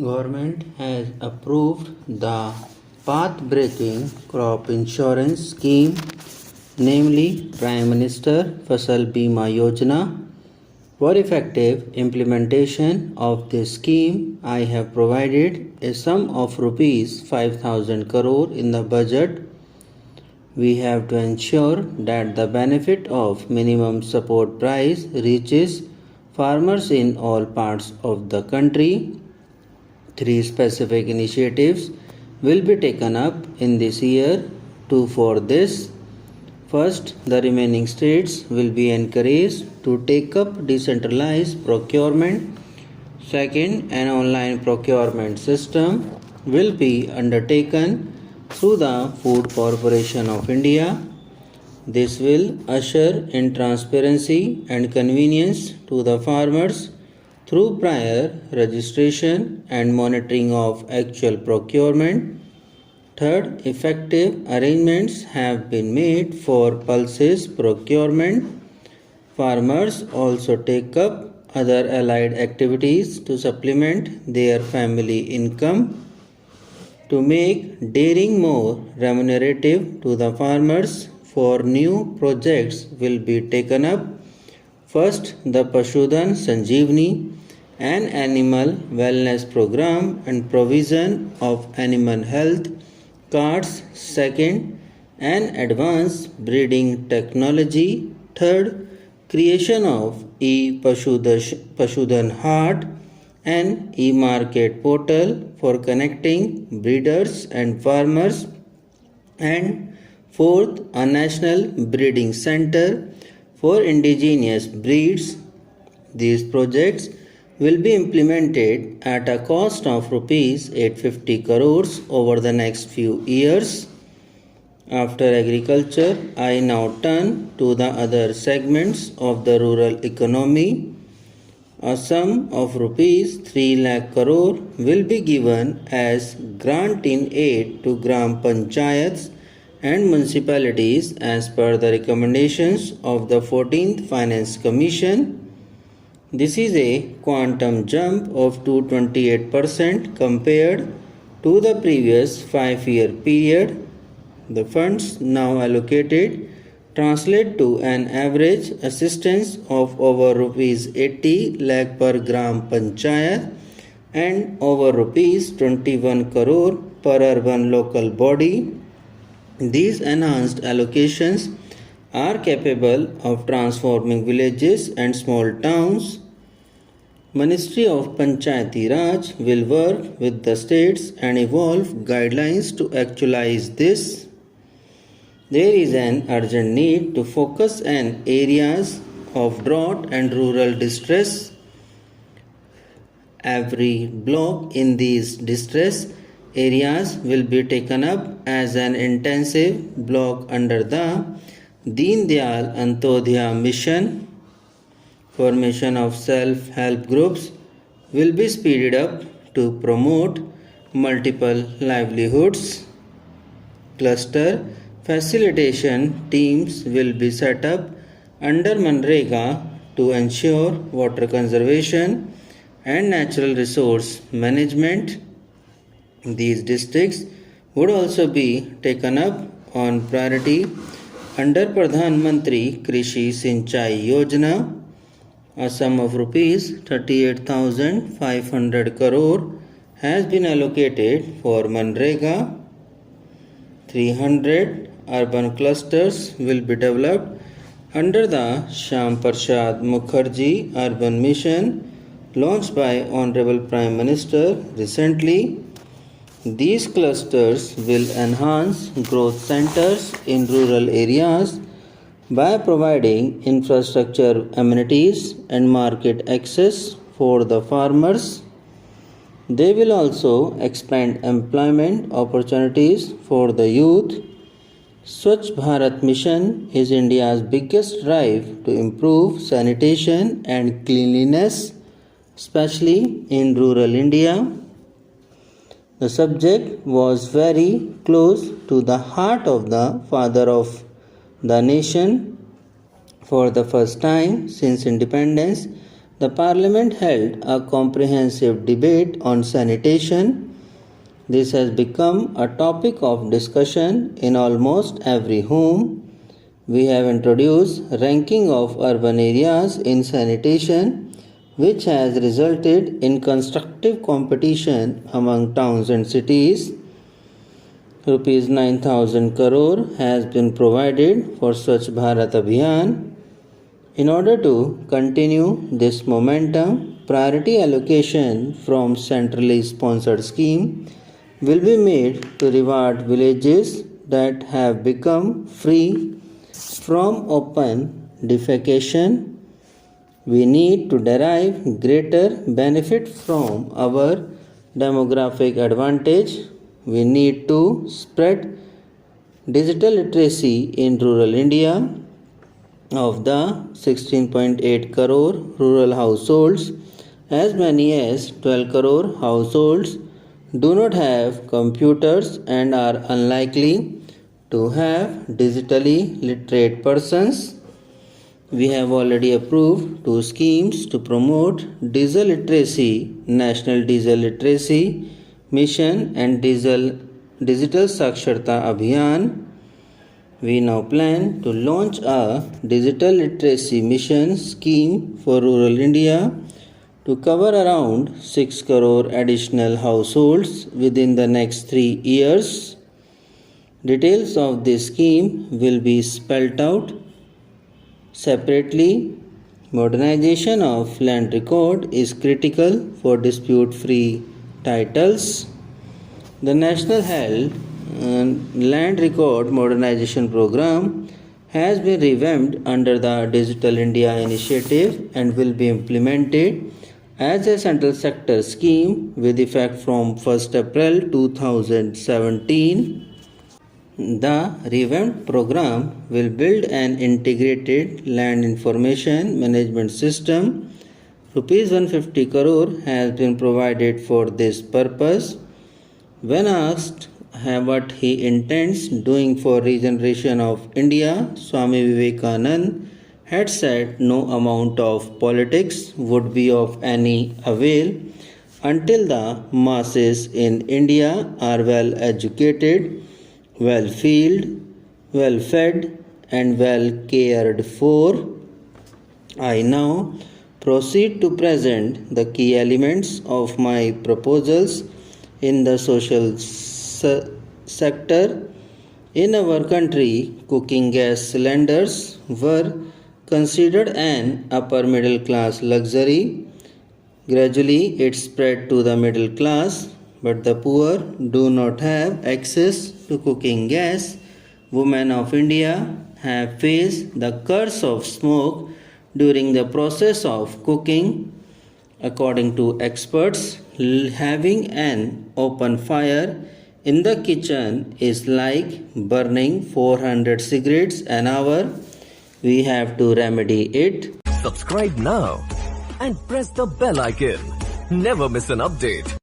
Government has approved the path-breaking crop insurance scheme, namely Prime Minister Fasal Bima Yojana. For effective implementation of this scheme, I have provided a sum of rupees 5,000 crore in the budget. We have to ensure that the benefit of minimum support price reaches farmers in all parts of the country. Three specific initiatives will be taken up in this year. Two for this. First, the remaining states will be encouraged to take up decentralized procurement. Second, an online procurement system will be undertaken through the Food Corporation of India. This will usher in transparency and convenience to the farmers through prior registration and monitoring of actual procurement. Third, effective arrangements have been made for pulses procurement. Farmers also take up other allied activities to supplement their family income. To make dairying more remunerative to the farmers, four new projects will be taken up. First, the Pashudan Sanjeevani, an animal wellness program and provision of animal health cards. Second, an advanced breeding technology. Third, creation of e-Pashudan Haat, an e-market portal for connecting breeders and farmers. And fourth, a national breeding center for indigenous breeds. These projects will be implemented at a cost of rupees 850 crores over the next few years. After agriculture, I now turn to the other segments of the rural economy. A sum of rupees 3 lakh crore will be given as grant in aid to Gram Panchayats and municipalities as per the recommendations of the 14th Finance Commission. This is a quantum jump of 228% compared to the previous 5-year period. The funds now allocated translate to an average assistance of over rupees 80 lakh per Gram Panchayat and over rupees 21 crore per urban local body. These enhanced allocations are capable of transforming villages and small towns. Ministry of Panchayati Raj will work with the states and evolve guidelines to actualize this. There is an urgent need to focus on areas of drought and rural distress. Every block in these distress areas will be taken up as an intensive block under the Deen Dayal Antyodaya Mission. Formation of self-help groups will be speeded up to promote multiple livelihoods. Cluster facilitation teams will be set up under Manrega to ensure water conservation and natural resource management. These districts would also be taken up on priority under Pradhan Mantri Krishi Sinchai Yojana. A sum of rupees 38,500 crore has been allocated for Manrega. 300 urban clusters will be developed under the Shyam Prasad Mukherjee Urban Mission launched by Honorable Prime Minister recently. These clusters will enhance growth centers in rural areas by providing infrastructure amenities and market access for the farmers. They will also expand employment opportunities for the youth. Swachh Bharat Mission is India's biggest drive to improve sanitation and cleanliness, especially in rural India. The subject was very close to the heart of the father of the nation. For the first time since independence, The Parliament held a comprehensive debate on sanitation. This has become a topic of discussion in almost every home. We have introduced ranking of urban areas in sanitation, which has resulted in constructive competition among towns and cities. Rupees 9,000 crore has been provided for Swachh Bharat Abhiyan. In order to continue this momentum, priority allocation from centrally sponsored scheme will be made to reward villages that have become free from open defecation. We need to derive greater benefit from our demographic advantage. We need to spread digital literacy in rural India. Of the 16.8 crore rural households, as many as 12 crore households do not have computers and are unlikely to have digitally literate persons. We have already approved 2 schemes to promote digital literacy: National Digital Literacy Mission and Digital Saksharta Abhiyan. We now plan to launch a digital literacy mission scheme for rural India to cover around 6 crore additional households within the next 3 years. Details of this scheme will be spelled out separately. Modernization of land record is critical for dispute-free titles. The National Health Land Record Modernization Program has been revamped under the Digital India initiative and will be implemented as a central sector scheme with effect from 1st April 2017. The revamped program will build an integrated land information management system. Rupees 150 crore has been provided for this purpose. When asked what he intends doing for regeneration of India, Swami Vivekanand had said no amount of politics would be of any avail until the masses in India are well educated, well fed and well cared for. I now proceed to present the key elements of my proposals in the social sector. In our country, cooking gas cylinders were considered an upper middle class luxury. Gradually, it spread to the middle class, but the poor do not have access to cooking gas. Women of India have faced the curse of smoke during the process of cooking. According to experts, having an open fire in the kitchen is like burning 400 cigarettes an hour. We have to remedy it. Subscribe now and press the bell icon. Never miss an update.